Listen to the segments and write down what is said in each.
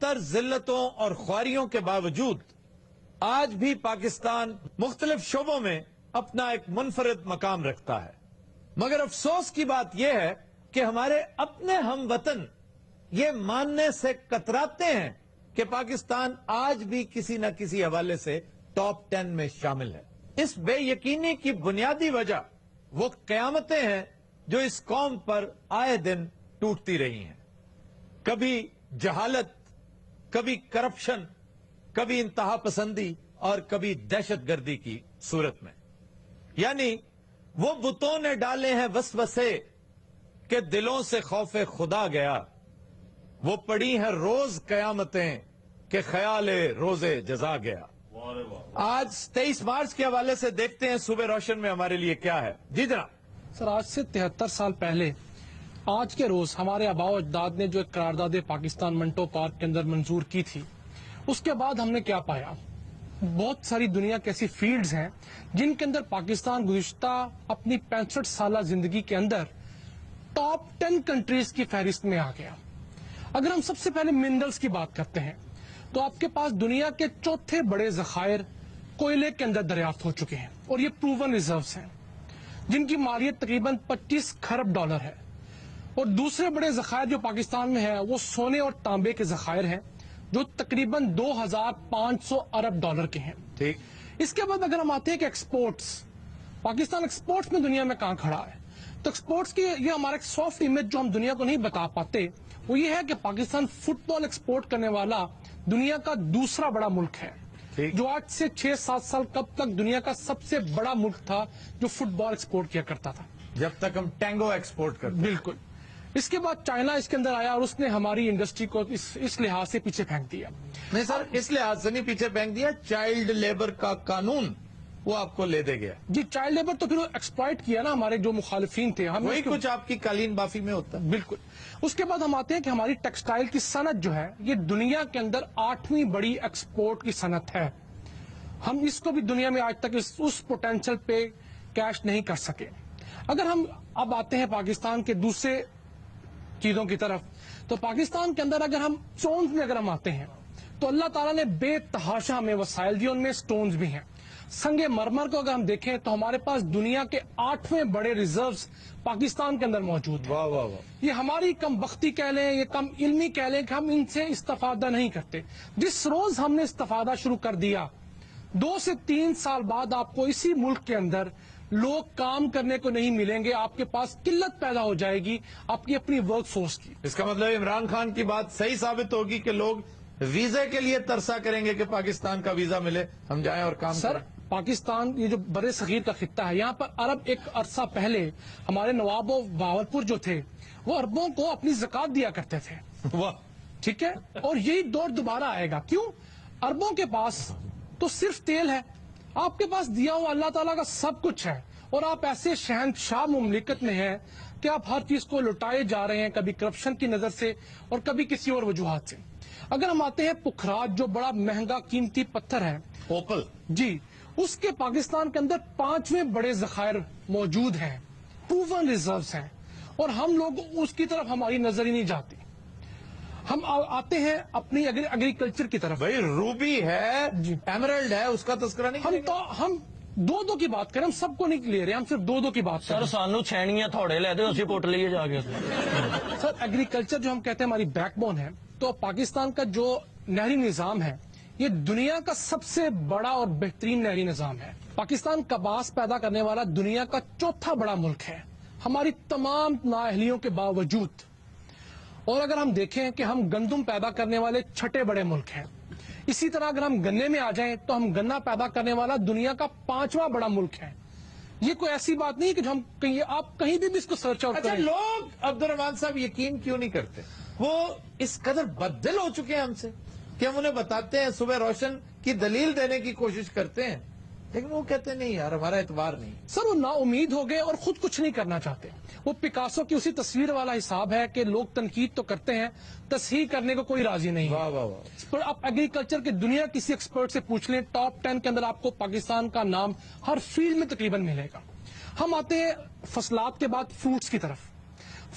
تر ذلتوں اور خواریوں کے باوجود آج بھی پاکستان مختلف شعبوں میں اپنا ایک منفرد مقام رکھتا ہے. مگر افسوس کی بات یہ ہے کہ ہمارے اپنے ہم وطن یہ ماننے سے کتراتے ہیں کہ پاکستان آج بھی کسی نہ کسی حوالے سے ٹاپ 10 میں شامل ہے. اس بے یقینی کی بنیادی وجہ وہ قیامتیں ہیں جو اس قوم پر آئے دن ٹوٹتی رہی ہیں. کبھی جہالت، کبھی کرپشن، کبھی انتہا پسندی اور کبھی دہشت گردی کی صورت میں. یعنی وہ بتوں نے ڈالے ہیں وسوسے کہ دلوں سے خوف خدا گیا. وہ پڑی ہیں روز قیامتیں کہ خیال روز جزا گیا. آج 23 مارچ کے حوالے سے دیکھتے ہیں صبح روشن میں ہمارے لیے کیا ہے. جی جناب. سر، آج سے 73 سال پہلے آج کے روز ہمارے آباء و اجداد نے جو ایک قرارداد پاکستان منٹو پارک کے اندر منظور کی تھی، اس کے بعد ہم نے کیا پایا؟ بہت ساری دنیا کی ایسی فیلڈز ہیں جن کے اندر پاکستان گزشتہ اپنی 65 سالہ زندگی کے اندر ٹاپ 10 کنٹریز کی فہرست میں آ گیا. اگر ہم سب سے پہلے منرلز کی بات کرتے ہیں تو آپ کے پاس دنیا کے چوتھے بڑے ذخائر کوئلے کے اندر دریافت ہو چکے ہیں، اور یہ پروون ریزروز ہیں جن کی مالیت تقریباً 25 کھرب ڈالر ہے. اور دوسرے بڑے ذخائر جو پاکستان میں ہیں وہ سونے اور تانبے کے ذخائر ہیں جو تقریباً 2500 ارب ڈالر کے ہیں. ٹھیک. اس کے بعد اگر ہم آتے ہیں کہ ایکسپورٹس، پاکستان ایکسپورٹس میں دنیا میں کہاں کھڑا ہے، تو ایکسپورٹس کی یہ ہمارا ایک سافٹ امیج جو ہم دنیا کو نہیں بتا پاتے وہ یہ ہے کہ پاکستان فٹ بال ایکسپورٹ کرنے والا دنیا کا دوسرا بڑا ملک ہے، جو آج سے 6-7 سال قبل تک دنیا کا سب سے بڑا ملک تھا جو فٹ بال ایکسپورٹ کیا کرتا تھا، جب تک ہم ٹینگو ایکسپورٹ کرتے. بالکل. اس کے بعد چائنا اس کے اندر آیا اور اس نے ہماری انڈسٹری کو اس لحاظ سے پیچھے پھینک دیا. نہیں سر، اس لحاظ سے نہیں پیچھے پھینک دیا، چائلڈ لیبر کا قانون وہ آپ کو لے دے گیا. جی، چائلڈ لیبر تو پھر ایکسپلائٹ کیا نا ہمارے جو مخالفین تھے، ہم وہی کچھ آپ کی قالین بافی میں ہوتا ہے. بالکل. اس کے بعد ہم آتے ہیں کہ ہماری ٹیکسٹائل کی صنعت جو ہے یہ دنیا کے اندر 8ویں بڑی ایکسپورٹ کی صنعت ہے. ہم اس کو بھی دنیا میں آج تک اس پوٹینشل پہ کیش نہیں کر سکے. اگر ہم اب آتے ہیں پاکستان کے دوسرے چیزوں کی طرف، تو پاکستان کے اندر اگر ہم سٹونز میں اگر ہم آتے ہیں تو اللہ تعالیٰ نے بے تحاشا ہمیں وسائل دی، ان میں سٹونز بھی ہیں. سنگ مرمر کو اگر ہم دیکھیں تو ہمارے پاس دنیا کے 8ویں بڑے ریزروز پاکستان کے اندر موجود ہیں. واہ واہ واہ. یہ ہماری کم بختی کہہ لیں، یہ کم علمی کہہ لیں کہ ہم ان سے استفادہ نہیں کرتے. جس روز ہم نے استفادہ شروع کر دیا، 2 سے 3 سال بعد آپ کو اسی ملک کے اندر لوگ کام کرنے کو نہیں ملیں گے، آپ کے پاس قلت پیدا ہو جائے گی آپ کی اپنی ورک فورس کی. اس کا مطلب عمران خان کی بات صحیح ثابت ہوگی کہ لوگ ویزے کے لیے ترسا کریں گے کہ پاکستان کا ویزا ملے، ہم جائیں اور کام سر، کریں. پاکستان یہ جو برے صغیر کا خطہ ہے، یہاں پر عرب ایک عرصہ پہلے ہمارے نواب و باورپور جو تھے وہ عربوں کو اپنی زکات دیا کرتے تھے. واہ. ٹھیک ہے، اور یہی دور دوبارہ آئے گا. کیوں؟ عربوں کے پاس تو صرف تیل ہے، آپ کے پاس دیا ہوا اللہ تعالیٰ کا سب کچھ ہے، اور آپ ایسے شہنشاہ مملکت میں ہیں کہ آپ ہر چیز کو لٹائے جا رہے ہیں، کبھی کرپشن کی نظر سے اور کبھی کسی اور وجوہات سے. اگر ہم آتے ہیں پکھراج جو بڑا مہنگا قیمتی پتھر ہے، اوپل، جی، اس کے پاکستان کے اندر 5ویں بڑے ذخائر موجود ہیں، پروون ریزروز ہیں، اور ہم لوگ اس کی طرف ہماری نظر ہی نہیں جاتی. ہم آتے ہیں اپنی ایگریکلچر کی طرف. بھائی روبی ہے، جی، ایمرلڈ ہے، اس کا تذکرہ نہیں کریں گے؟ ہم دو کی بات کریں، ہم سب کو نہیں لے رہے، ہم صرف دو کی بات کریں. سر سانو چھینیاں تھوڑے لے دے اسی پٹ لیے جا کے. سر، ایگریکلچر جو ہم کہتے ہیں ہماری بیک بون ہے، تو پاکستان کا جو نہری نظام ہے یہ دنیا کا سب سے بڑا اور بہترین نہری نظام ہے. پاکستان کپاس پیدا کرنے والا دنیا کا 4تھا بڑا ملک ہے ہماری تمام نااہلیوں کے باوجود. اور اگر ہم دیکھیں کہ ہم گندم پیدا کرنے والے 6ٹھے بڑے ملک ہیں. اسی طرح اگر ہم گنے میں آ جائیں تو ہم گنا پیدا کرنے والا دنیا کا 5واں بڑا ملک ہے. یہ کوئی ایسی بات نہیں کہ جو ہم آپ کہیں بھی اس کو سرچ آؤٹ اچھا، کریں. لوگ عبد الرحمان صاحب یقین کیوں نہیں کرتے؟ وہ اس قدر بددل ہو چکے ہیں ہم سے کہ ہم انہیں بتاتے ہیں، صبح روشن کی دلیل دینے کی کوشش کرتے ہیں، لیکن وہ کہتے ہیں نہیں یار ہمارا اعتبار نہیں. سر، وہ نا امید ہو گئے اور خود کچھ نہیں کرنا چاہتے. وہ پکاسو کی اسی تصویر والا حساب ہے کہ لوگ تنقید تو کرتے ہیں، تصحیح کرنے کو کوئی راضی نہیں ہے. واہ واہ واہ. پر آپ ایگریکلچر کے دنیا کسی ایکسپرٹ سے پوچھ لیں، ٹاپ 10 کے اندر آپ کو پاکستان کا نام ہر فیلڈ میں تقریباً ملے گا. ہم آتے ہیں فصلات کے بعد فروٹس کی طرف.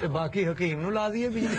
ਤੇ ਬਾਕੀ ਹਕੀਮ ਨੂੰ ਲਾ ਦਈਏ ਬਿਜਲੀ।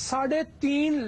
3.5